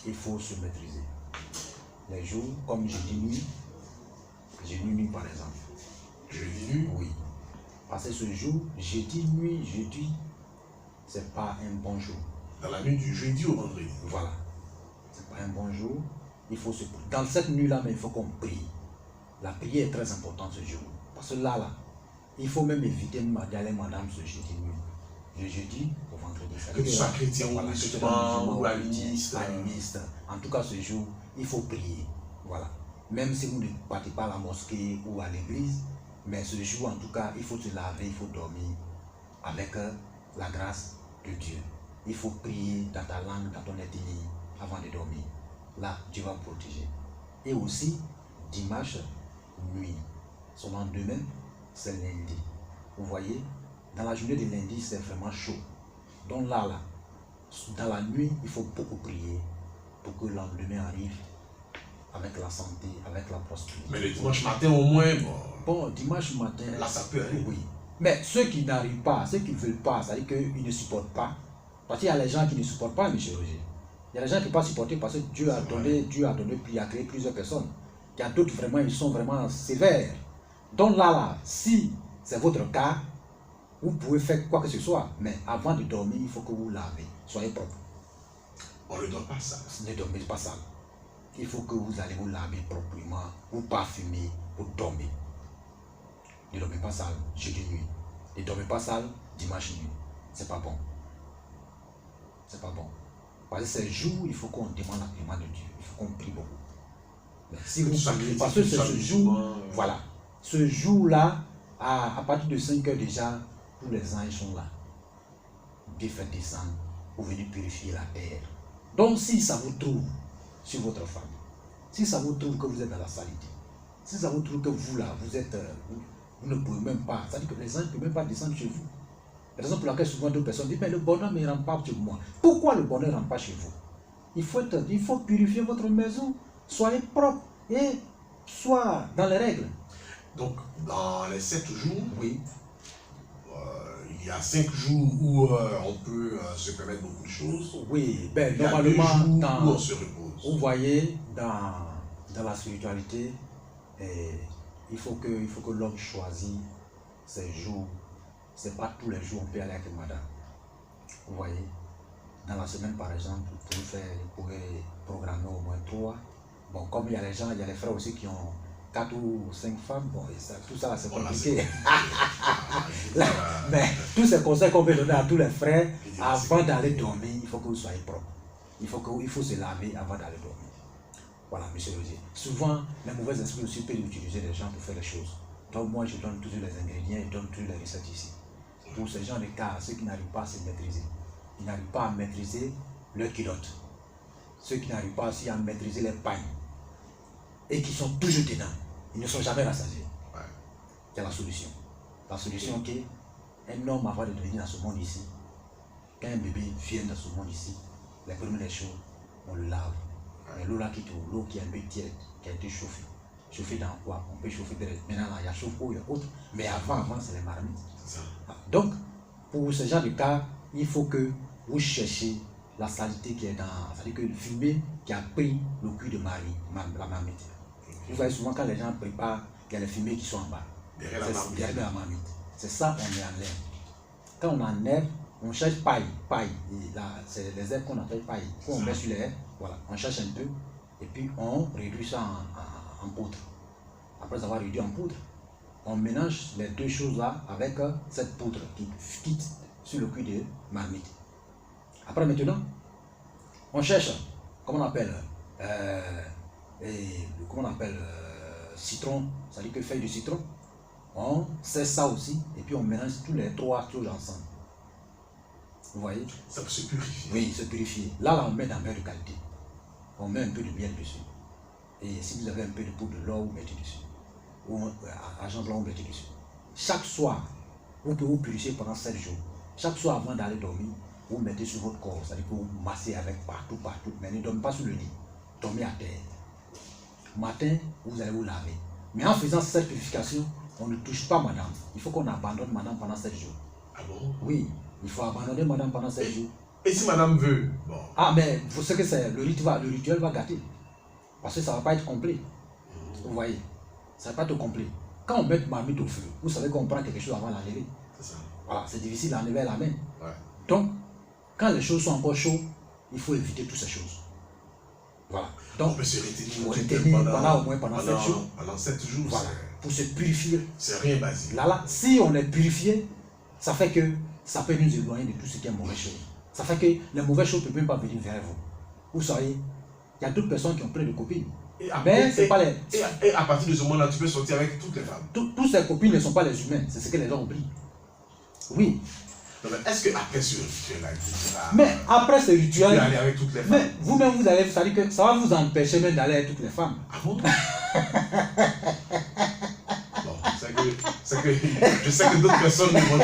Il faut se maîtriser. Les jours, comme je dis nuit, Jeudi nuit par exemple. Jeudi nuit? Oui. Parce que ce jour, jeudi nuit, jeudi, c'est pas un bon jour. Dans la nuit du jeudi au vendredi. Voilà. C'est pas un bon jour. Il faut se... Dans cette nuit-là, mais il faut qu'on prie. La prière est très importante ce jour. Parce que là, il faut même éviter d'aller madame ce jeudi nuit. Le jeudi au vendredi. Que tu sois chrétien ou musulman ou animiste. En tout cas, ce jour, il faut prier. Voilà. Même si vous ne partez pas à la mosquée ou à l'église, mais ce jour, en tout cas, il faut se laver, il faut dormir avec la grâce de Dieu. Il faut prier dans ta langue, dans ton ethnie, avant de dormir. Là, Dieu va protéger. Et aussi, dimanche, nuit. Son lendemain, c'est lundi. Vous voyez, dans la journée de lundi, c'est vraiment chaud. Donc là, dans la nuit, il faut beaucoup prier pour que le lendemain arrive avec la santé, avec la prospérité. Mais le dimanche matin au moins, bon, dimanche matin, là ça peut aller. Oui. Mais ceux qui n'arrivent pas, ceux qui ne veulent pas, c'est-à-dire qu'ils ne supportent pas. Parce qu'il y a les gens qui ne supportent pas, M. Roger. Il y a des gens qui ne peuvent pas supporter parce que Dieu a donné, il a créé plusieurs personnes. Il y a d'autres vraiment, ils sont vraiment sévères. Donc là, si c'est votre cas, vous pouvez faire quoi que ce soit. Mais avant de dormir, il faut que vous lavez. Soyez propre. On ne dort pas sale. Ne dormez pas sale. Il faut que vous allez vous laver proprement, vous parfumer pour dormir. Ne dormez pas sale jeudi nuit. Ne dormez pas sale dimanche nuit. C'est pas bon. C'est pas bon. Parce que ces jours, il faut qu'on demande l'agrément de Dieu. Il faut qu'on prie beaucoup. Mais si vous priez, parce que c'est ce jour, voilà. Ce jour-là, à partir de 5 heures déjà, tous les anges sont là. Dieu fait descendre pour venir purifier la terre. Donc si ça vous trouve sur votre femme, si ça vous trouve que vous êtes dans la saleté, si ça vous trouve que vous là, vous êtes, vous ne pouvez même pas, c'est-à-dire que les anges ne peuvent même pas descendre chez vous. La raison pour laquelle souvent d'autres personnes disent, mais le bonheur ne rentre pas chez moi. Pourquoi le bonheur ne rentre pas chez vous? Il faut purifier votre maison, soyez propre et soyez dans les règles. Donc, dans les 7 jours, oui. Il y a 5 jours où on peut se permettre beaucoup de choses. Oui, ben, il y a normalement, 2 jours où on se repose. Vous voyez, dans la spiritualité, il faut que l'homme choisisse ses jours. Ce n'est pas tous les jours on peut aller avec madame. Vous voyez, dans la semaine par exemple, vous pouvez programmer au moins 3. Bon, comme il y a les gens, il y a les frères aussi qui ont 4 ou 5 femmes, bon, tout ça c'est compliqué. Mais tous ces conseils qu'on peut donner à tous les frères, avant d'aller dormir, il faut que vous soyez propre. Il faut se laver avant d'aller dormir. Voilà, monsieur Roger. Souvent, les mauvais esprits aussi peuvent utiliser les gens pour faire les choses. Donc moi, je donne toujours les ingrédients, je donne toujours les recettes ici. Pour ce genre de cas, ceux qui n'arrivent pas à se maîtriser, ils n'arrivent pas à maîtriser leur culotte. Ceux qui n'arrivent pas aussi à maîtriser les pailles et qui sont toujours dedans, ils ne sont jamais rassasiés. Ouais. C'est la solution. La solution qui est un homme avant de venir dans ce monde ici, quand un bébé vient dans ce monde ici, les premières choses, on le lave. Mais l'eau là l'eau qui est un peu tiède, qui a été chauffée. Chauffée dans quoi? On peut chauffer peut-être. Maintenant, il y a chauffe-eau, il y a autre. Mais avant, c'est les marmites. Donc, pour ce genre de cas, il faut que vous cherchiez la saleté qui est dans, c'est-à-dire que le fumier qui a pris le cul de la marmite. Vous voyez souvent quand les gens préparent, il y a les fumées qui sont en bas. Derrière la marmite. C'est ça, on enlève. Quand on enlève, on cherche paille. C'est les herbes qu'on appelle paille. On met sur les herbes, voilà, on cherche un peu, et puis on réduit ça en poudre. Après avoir réduit en poudre, on mélange les deux choses-là avec cette poudre qui quitte sur le cul de marmite. Après maintenant, on cherche, comment on appelle, citron, c'est-à-dire que feuille de citron. On sait ça aussi, et puis on mélange tous les 3 choses ensemble. Vous voyez? Ça peut se purifier. Oui, se purifier. Là, on met dans beurre de qualité. On met un peu de miel dessus. Et si vous avez un peu de poudre de l'or, vous mettez dessus. Ou argent blanc, vous mettez dessus. Chaque soir, vous pouvez vous purifier pendant 7 jours. Chaque soir, avant d'aller dormir, vous mettez sur votre corps. C'est-à-dire que vous massez avec partout. Mais ne dormez pas sur le lit. Dormez à terre. Matin, vous allez vous laver. Mais en faisant cette purification, on ne touche pas madame. Il faut qu'on abandonne madame pendant 7 jours. Ah bon? Oui, il faut abandonner madame pendant 7 jours. Et si madame veut? Bon. Ah, mais vous savez que c'est le rituel va gâter. Parce que ça ne va pas être complet. Vous voyez? ça va pas être complet. Quand on met marmite au feu, vous savez qu'on prend quelque chose avant d'enlever. C'est ça. Voilà, c'est difficile d'enlever la main. Ouais. Donc, quand les choses sont encore chaudes, il faut éviter toutes ces choses. Voilà. Donc, on peut se retenir pendant 7 jours. Pendant 7 jours. Voilà. Pour se purifier. C'est rien basique. Là, si on est purifié, ça fait que ça peut nous éloigner de tout ce qui est mauvaise chose. Ça fait que les mauvaises choses ne peuvent même pas venir vers vous. Vous savez, il y a d'autres personnes qui ont plein de copines. Mais c'est pas les... Et à partir de ce moment-là, tu peux sortir avec toutes les femmes. Toutes ces copines ne sont pas les humains, c'est ce que les gens oublient. Oui. Est-ce qu'après ce rituel-là, mais après ce rituel, tu peux aller avec toutes les femmes? Mais vous-même, vous allez, ça dit que ça va vous empêcher même d'aller avec toutes les femmes. Ah bon? C'est que je sais que d'autres personnes ne vont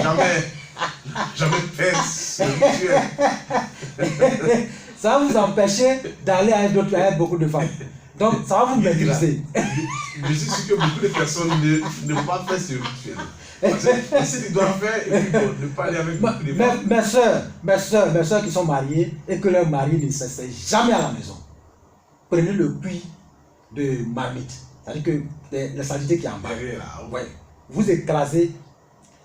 jamais faire ce rituel. Ça va vous empêcher d'aller avec beaucoup de femmes. Donc, ça va vous maîtriser. Je suis sûr que beaucoup de personnes ne vont pas faire ce rituel. Parce que tu dois faire, et puis bon, ne pas aller avec beaucoup de femmes. Mes soeurs qui sont mariées et que leur mari ne s'essaye jamais à la maison, prenez le puits de marmite, c'est-à-dire que la saleté qui est en bas. Ouais. Vous écrasez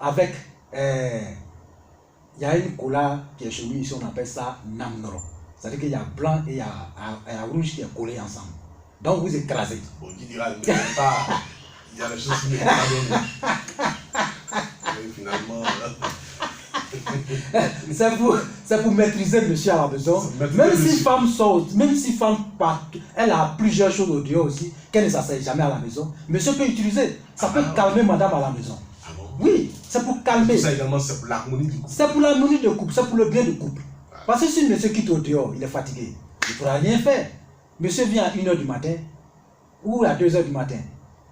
avec, il y a une cola qui est chez nous ici, on appelle ça namnoro. C'est-à-dire qu'il y a blanc et il y a rouge qui est collé ensemble. Donc vous écrasez. Bon, qui dira, ne pas, il y a des choses qui ne vont pas donner. Finalement, c'est pour maîtriser monsieur à la maison. Même si femme sort, même si femme part, elle a plusieurs choses au dehors aussi, qu'elle ne s'asseye jamais à la maison. Monsieur peut utiliser. Ça peut calmer madame à la maison. Ah bon? Oui, c'est pour calmer. Tout ça également, c'est pour l'harmonie du couple. C'est pour l'harmonie du couple, c'est pour le bien du couple. Parce que si monsieur quitte au dehors, il est fatigué, il ne pourra rien faire. Monsieur vient à 1h du matin, ou à 2h du matin.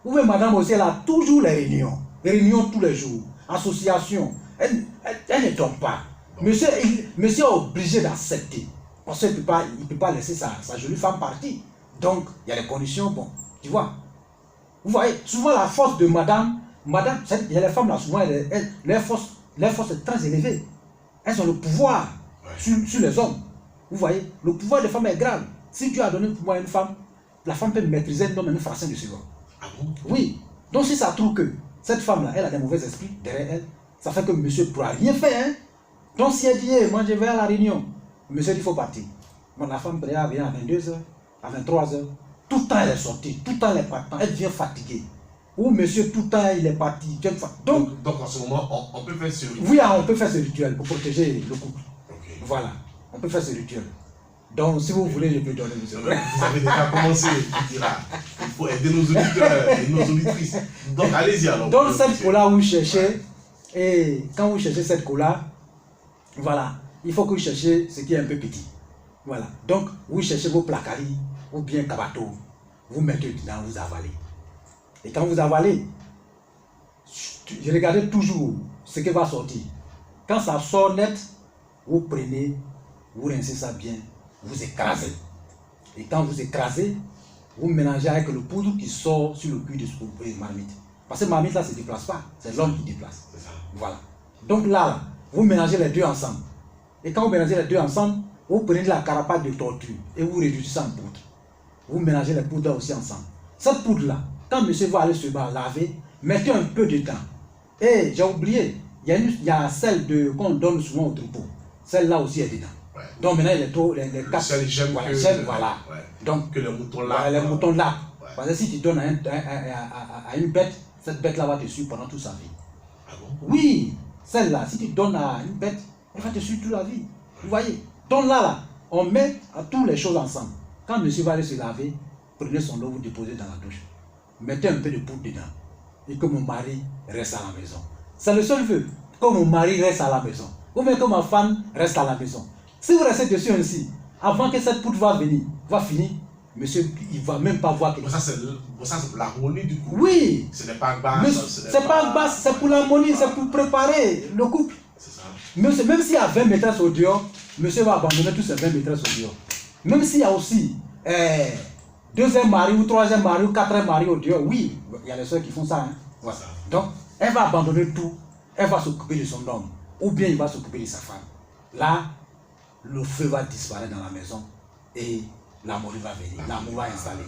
Ou bien madame aussi, elle a toujours les réunions. Réunions tous les jours. Association. Elle ne tombe pas. Monsieur est obligé d'accepter. Parce qu'il ne peut pas laisser sa jolie femme partir. Donc, il y a les conditions, bon, tu vois. Vous voyez, souvent la force de madame, il y a les femmes là, souvent, leur force est très élevée. Elles ont le pouvoir sur les hommes. Vous voyez, le pouvoir des femmes est grave. Si Dieu a donné le pouvoir à une femme, la femme peut maîtriser un homme en une fraction de seconde. Ah bon? Oui. Donc si ça trouve que cette femme-là, elle a des mauvais esprits derrière elle, ça fait que monsieur ne pourra rien faire. Hein? Donc si elle dit, hey, moi je vais à la réunion, monsieur dit, il faut partir. Bon, la femme vient à 22h, à 23h, tout le temps elle est sortie, tout le temps elle est partie, elle vient fatiguée. Ou monsieur, tout le temps il est parti. Donc en ce moment, on peut faire ce rituel? Oui, on peut faire ce rituel pour protéger le couple. Okay. Voilà, on peut faire ce rituel. Donc, si vous voulez, je peux donner monsieur. Vous avez déjà commencé, tu diras. Il faut aider nos auditeurs et nos auditrices. Donc, allez-y alors. Donc, cette cola, vous cherchez, et quand vous cherchez cette cola, voilà, il faut que vous cherchiez ce qui est un peu petit. Voilà. Donc, vous cherchez vos placaris ou bien cabato, vous mettez dedans, vous avalez. Et quand vous avalez, regardez toujours ce qui va sortir. Quand ça sort net, vous prenez, vous rincez ça bien, vous écrasez. Et quand vous écrasez, vous mélangez avec le poudre qui sort sur le puits de marmite. Parce que marmite là, ne se déplace pas, c'est l'homme qui déplace. Voilà. Donc là, vous mélangez les deux ensemble. Et quand vous mélangez les deux ensemble, vous prenez de la carapace de tortue et vous réduisez ça en poudre. Vous mélangez les poudres aussi ensemble. Cette poudre là, quand monsieur va aller se laver, mettez un peu dedans. Et j'ai oublié, il y a celle qu'on donne souvent au troupeau. Celle-là aussi est dedans. Ouais. Donc maintenant, les quatre. Voilà. Ouais. Donc, que les moutons là. Les moutons là. Ouais. Parce que si tu donnes à une bête, cette bête-là va te suivre pendant toute sa vie. Ah bon? Oui. Celle-là, si tu donnes à une bête, elle va te suivre toute la vie. Vous voyez? Donc là, on met toutes les choses ensemble. Quand monsieur va aller se laver, prenez son eau, vous déposez dans la douche. Mettez un peu de poudre dedans. Et que mon mari reste à la maison. C'est le seul vœu. Que mon mari reste à la maison. Ou bien que ma femme reste à la maison. Si vous restez dessus ainsi, avant que cette poudre va finir, monsieur, il ne va même pas voir quelque chose. Ça, c'est pour l'harmonie du couple. Oui. Ce n'est pas basse. Ce n'est pas basse, c'est pour l'harmonie, c'est pour préparer le couple. C'est ça. Même s'il y a 20 maîtresses au dehors, monsieur va abandonner tous ces 20 maîtresses au dehors. Même s'il y a aussi deuxième mari ou troisième mari ou quatrième mari au dehors, oui, il y a les soeurs qui font ça. Hein. Voilà. Donc, elle va abandonner tout, elle va s'occuper de son homme, ou bien il va s'occuper de sa femme. Là, le feu va disparaître dans la maison et l'amour va venir, l'amour va installer.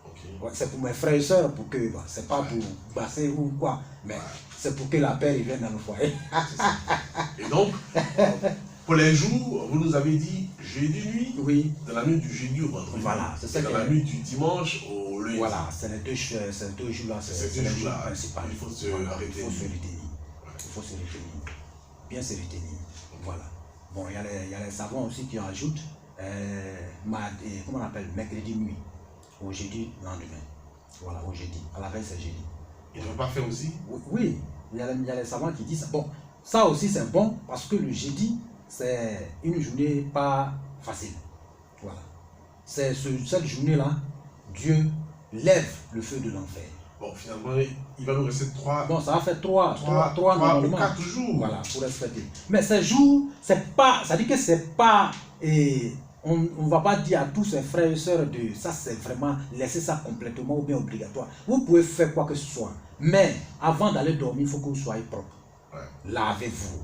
Okay. C'est pour mes frères et sœurs, pour que, c'est pas pour basser ou quoi, mais c'est pour que la paix revienne dans le foyer. Et donc, pour les jours, vous nous avez dit jeudi nuit, oui. Dans la nuit du jeudi au vendredi. Voilà, c'est ça. Dans la nuit du dimanche au lundi. Voilà, c'est les deux jours-là, c'est les jours principaux. Il faut se retenir. Il faut se retenir. Bien se retenir. Voilà. Bon, il y a les savants aussi qui en ajoutent, comment on appelle, mercredi nuit, au jeudi lendemain. Voilà, au jeudi, à la veille c'est jeudi. Ils ne l'ont pas fait aussi? Oui, il y a les savants qui disent ça. Bon, ça aussi c'est bon parce que le jeudi, c'est une journée pas facile. Voilà. C'est cette journée-là, Dieu lève le feu de l'enfer. Bon, finalement, il va nous rester 3. Bon, ça va faire 3 ou 4 jours. Voilà, pour respecter. Mais ces jours, c'est pas, ça dit que c'est pas, on ne va pas dire à tous ses frères et sœurs de ça, c'est vraiment laisser ça complètement ou bien obligatoire. Vous pouvez faire quoi que ce soit, mais avant d'aller dormir, il faut que vous soyez propre. Ouais. Lavez-vous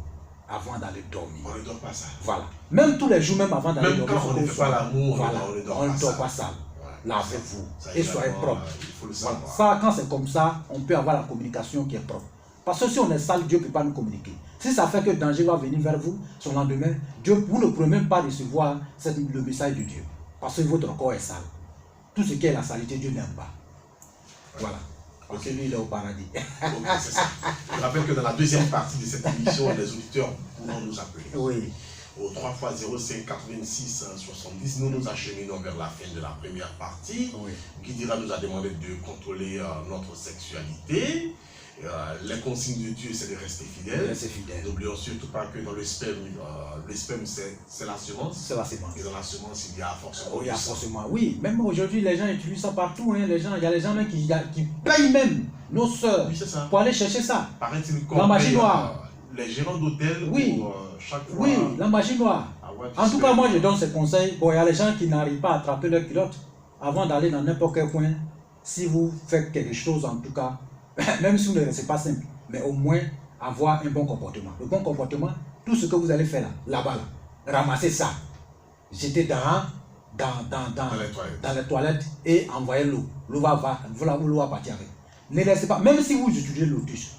avant d'aller dormir. On ne dort pas ça. Voilà. Même tous les jours, même avant d'aller dormir, quand on ne fait pas l'amour, voilà, on ne dort pas ça. Ouais. Lavez-vous et soyez propre. Il faut le savoir. Voilà. Ça, quand c'est comme ça, on peut avoir la communication qui est propre. Parce que si on est sale, Dieu ne peut pas nous communiquer. Si ça fait que le danger va venir vers vous, son lendemain, vous ne pouvez même pas recevoir le message de Dieu. Parce que votre corps est sale. Tout ce qui est la saleté, Dieu n'aime pas. Ouais. Voilà. Parce que lui, il est au paradis. Ok, c'est ça. Je rappelle que dans la deuxième partie de cette émission, les auditeurs pourront nous appeler. Oui. Au 3 x 05 86 70, nous nous acheminons vers la fin de la première partie. Oui. Guidira nous a demandé de contrôler notre sexualité. Les consignes de Dieu, c'est de rester fidèle. N'oublions surtout pas que dans le sperme c'est la semence. C'est la semence. Et dans la semence, il y a forcément. Oh, il y a forcément, oui. Même aujourd'hui, les gens utilisent ça partout. Hein. Il y a les gens même qui payent même nos soeurs pour aller chercher ça. Paraît-il la magie noire. Les gérants d'hôtel pour chaque fois. Oui, la magie noire. En tout cas, moi, je donne ces conseils. Bon, il y a les gens qui n'arrivent pas à attraper leur culotte avant d'aller dans n'importe quel coin. Si vous faites quelque chose, en tout cas, même si vous ne restez pas simple, mais au moins avoir un bon comportement. Le bon comportement, tout ce que vous allez faire là-bas, ramassez ça, jetez dans les toilettes et envoyez l'eau. L'eau va partir avec. Ne laissez pas, même si vous utilisez l'eau douce,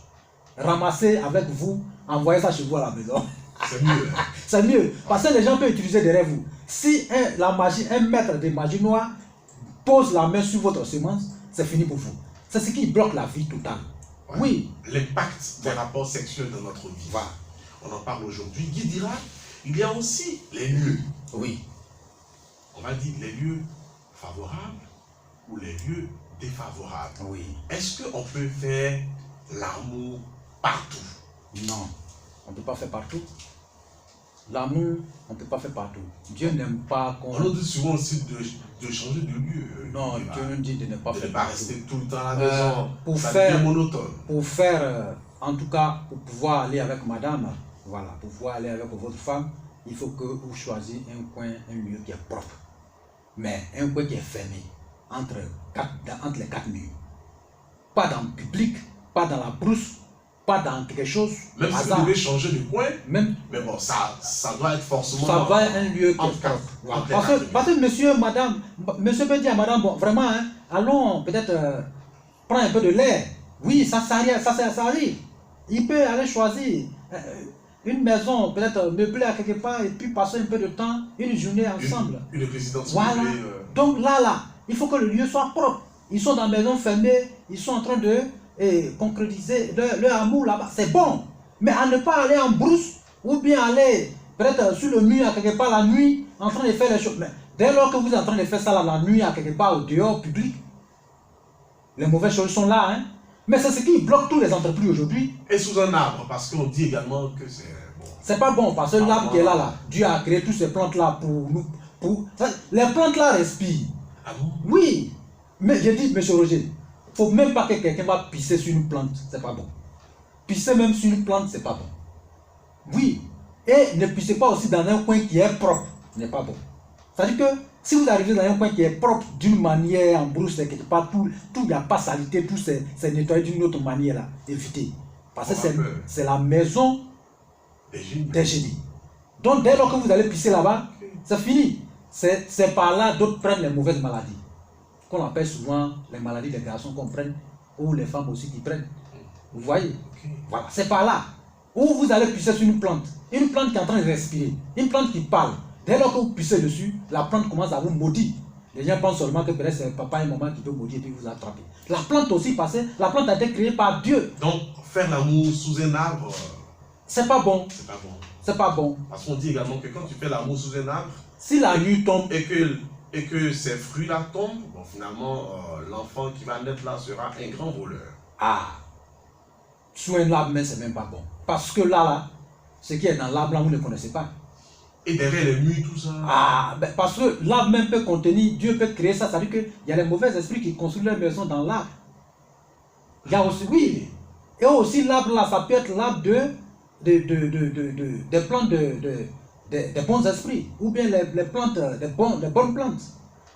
ramassez avec vous, envoyez ça chez vous à la maison. C'est mieux. C'est mieux, parce que les gens peuvent utiliser derrière vous. Si un maître de magie noire pose la main sur votre semence, c'est fini pour vous. C'est ce qui bloque la vie totale. Ouais. Oui. L'impact des rapports sexuels dans notre vie. Voilà. On en parle aujourd'hui. Guy dira, il y a aussi les lieux. Oui. On va dire les lieux favorables ou les lieux défavorables. Oui. Est-ce qu'on peut faire l'amour partout? Non, on ne peut pas faire partout. L'amour, on ne peut pas faire partout. Dieu n'aime pas qu'on... On nous dit souvent aussi de changer de lieu. Non, Dieu nous dit de ne pas faire ne pas rester tout le temps à la maison. Pour ça faire devient monotone. Pour faire, en tout cas, pour pouvoir aller avec madame, voilà, pour pouvoir aller avec votre femme, il faut que vous choisissiez un coin, un lieu qui est propre. Mais un coin qui est fermé, entre les 4 murs. Pas dans le public, pas dans la brousse, pas dans quelque chose. Même si vous devez changer de coin, mais bon, ça doit être forcément. Ça va être un lieu qui est propre. Voilà. Parce que monsieur, madame, monsieur peut dire à madame, bon, vraiment, hein, allons peut-être prendre un peu de l'air. Oui, ça arrive. Il peut aller choisir une maison, peut-être meublée à quelque part, et puis passer un peu de temps, une journée ensemble. Une résidence voilà. privée. Donc là, il faut que le lieu soit propre. Ils sont dans la maison fermée, ils sont en train de concrétiser leur amour là-bas. C'est bon. Mais à ne pas aller en brousse, ou bien aller peut-être sur le mur à quelque part la nuit, en train de faire les choses. Mais dès lors que vous êtes en train de faire ça là, la nuit à quelque part au dehors public, les mauvaises choses sont là. Hein? Mais c'est ce qui bloque tous les entreprises aujourd'hui. Et sous un arbre, parce qu'on dit également que c'est bon. C'est pas bon, parce que l'arbre qui est là, Dieu a créé toutes ces plantes-là pour nous. Les plantes-là respirent. Ah bon? Oui. Mais j'ai dit, monsieur Roger, il ne faut même pas que quelqu'un va pisser sur une plante, c'est pas bon. Pisser même sur une plante, c'est pas bon. Oui. Et ne pissez pas aussi dans un coin qui est propre, ce n'est pas bon. C'est-à-dire que si vous arrivez dans un coin qui est propre d'une manière, en brousse, quelque part, tout, il n'y a pas salité, tout c'est nettoyé d'une autre manière là, évitez. Parce que c'est la maison des génies. Donc dès lors que vous allez pisser là-bas, c'est fini. C'est par là d'autres prennent les mauvaises maladies. qu'on appelle souvent les maladies des garçons qu'on prenne, ou les femmes aussi qui prennent. Vous voyez? Voilà, c'est par là. Où vous allez pisser sur une plante qui est en train de respirer, une plante qui parle. Dès lors que vous pissez dessus, la plante commence à vous maudire. Les gens pensent seulement que peut-être c'est papa et maman qui peut maudire et puis vous attraper. La plante aussi, parce que la plante a été créée par Dieu. Donc, faire l'amour sous un arbre, c'est pas bon. C'est pas bon. C'est pas bon. Parce qu'on dit également que quand tu fais l'amour sous un arbre, si la nuit tombe et que ces fruits-là tombent, bon, finalement, l'enfant qui va naître là sera un grand voleur. Ah, sous un arbre, mais c'est même pas bon. Parce que là, ce qui est dans l'arbre, là, vous ne connaissez pas. Et derrière les murs, tout ça. Ah, ben parce que l'arbre même peut contenir, Dieu peut créer ça. Ça veut dire qu'il y a les mauvais esprits qui construisent leur maison dans l'arbre. Il y a aussi, oui. Et aussi l'arbre là, ça peut être l'arbre des plantes des bons esprits. Ou bien les plantes, des bonnes plantes.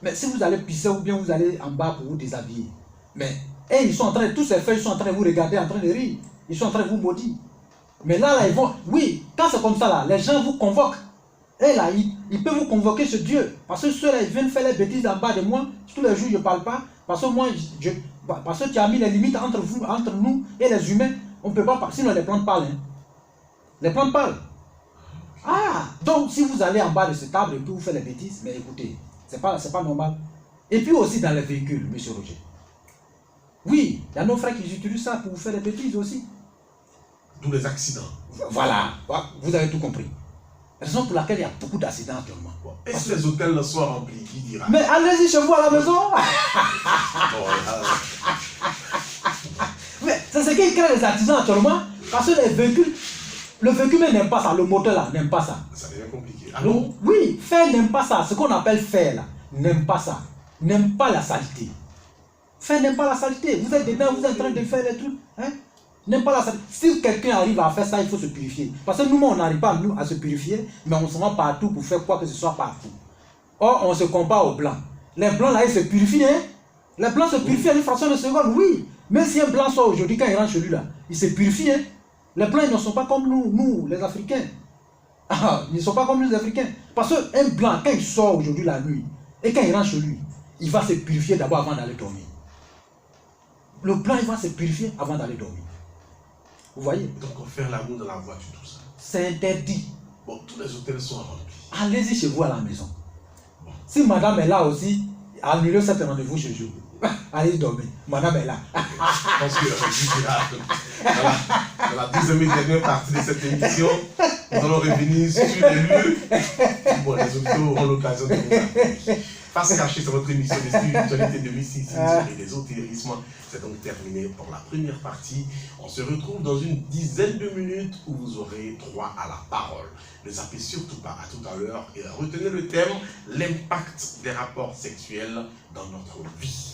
Mais si vous allez pisser ou bien vous allez en bas pour vous déshabiller. Mais, et ils sont en train, tous ces feuilles sont en train de vous regarder, en train de rire. Ils sont en train de vous maudire. Mais là, ils vont, oui, quand c'est comme ça là, les gens vous convoquent. Et là, il peut vous convoquer ce Dieu. Parce que ceux-là, ils viennent faire les bêtises en bas de moi. Tous les jours, je ne parle pas. Parce que moi, parce que tu as mis les limites entre vous, entre nous et les humains. On ne peut pas parler. Sinon, les plantes parlent. Hein. Les plantes parlent. Ah, donc si vous allez en bas de cet arbre et puis vous faites les bêtises, mais écoutez, c'est pas normal. Et puis aussi dans les véhicules, monsieur Roger. Oui, il y a nos frères qui utilisent ça pour vous faire des bêtises aussi. D'où les accidents. Voilà, vous avez tout compris. Raison pour laquelle il y a beaucoup d'accidents actuellement. Et si les hôtels soient remplis, qui dira? Mais allez-y chez vous à la maison. Mais c'est ce qui crée les accidents actuellement. Parce que les véhicules, le véhicule n'aime pas ça, le moteur là n'aime pas ça. Ça devient compliqué. Alors, oui, fer n'aime pas ça. Ce qu'on appelle fer là, n'aime pas ça. N'aime pas la saleté. Fer n'aime pas la saleté. Vous êtes dedans, vous êtes en train de faire des trucs. Hein? N'aime pas la saleté. Si quelqu'un arrive à faire ça, il faut se purifier. Parce que nous, on n'arrive pas nous, à se purifier, mais on se rend partout pour faire quoi que ce soit partout. Or, on se compare aux blancs. Les blancs là, ils se purifient. Hein? Les blancs se purifient à une fraction de seconde, oui. Même si un blanc sort aujourd'hui, quand il rentre chez lui là, il se purifie. Hein? Les blancs, ils ne sont pas comme nous, les Africains. Ah, ils ne sont pas comme nous, les Africains. Parce qu'un blanc, quand il sort aujourd'hui la nuit, et quand il rentre chez lui, il va se purifier d'abord avant d'aller dormir. Le blanc, il va se purifier avant d'aller dormir. Vous voyez? Donc, on fait l'amour dans la voiture, tout ça. C'est interdit. Bon, tous les hôtels sont remplis. Allez-y chez vous à la maison. Bon. Si madame est là aussi, annulez cet rendez-vous chez vous. Allez dormir. Madame est là. Je pense que dans la deuxième et dernière partie de cette émission, nous allons revenir sur les lieux. Bon, les auditeurs auront l'occasion de vous appeler. Face cachée, c'est votre émission de spiritualité, de mysticisme et d'ésotérisme. C'est donc terminé pour la première partie. On se retrouve dans une dizaine de minutes où vous aurez droit à la parole. Ne zappez surtout pas. À tout à l'heure. Et retenez le thème, l'impact des rapports sexuels dans notre vie.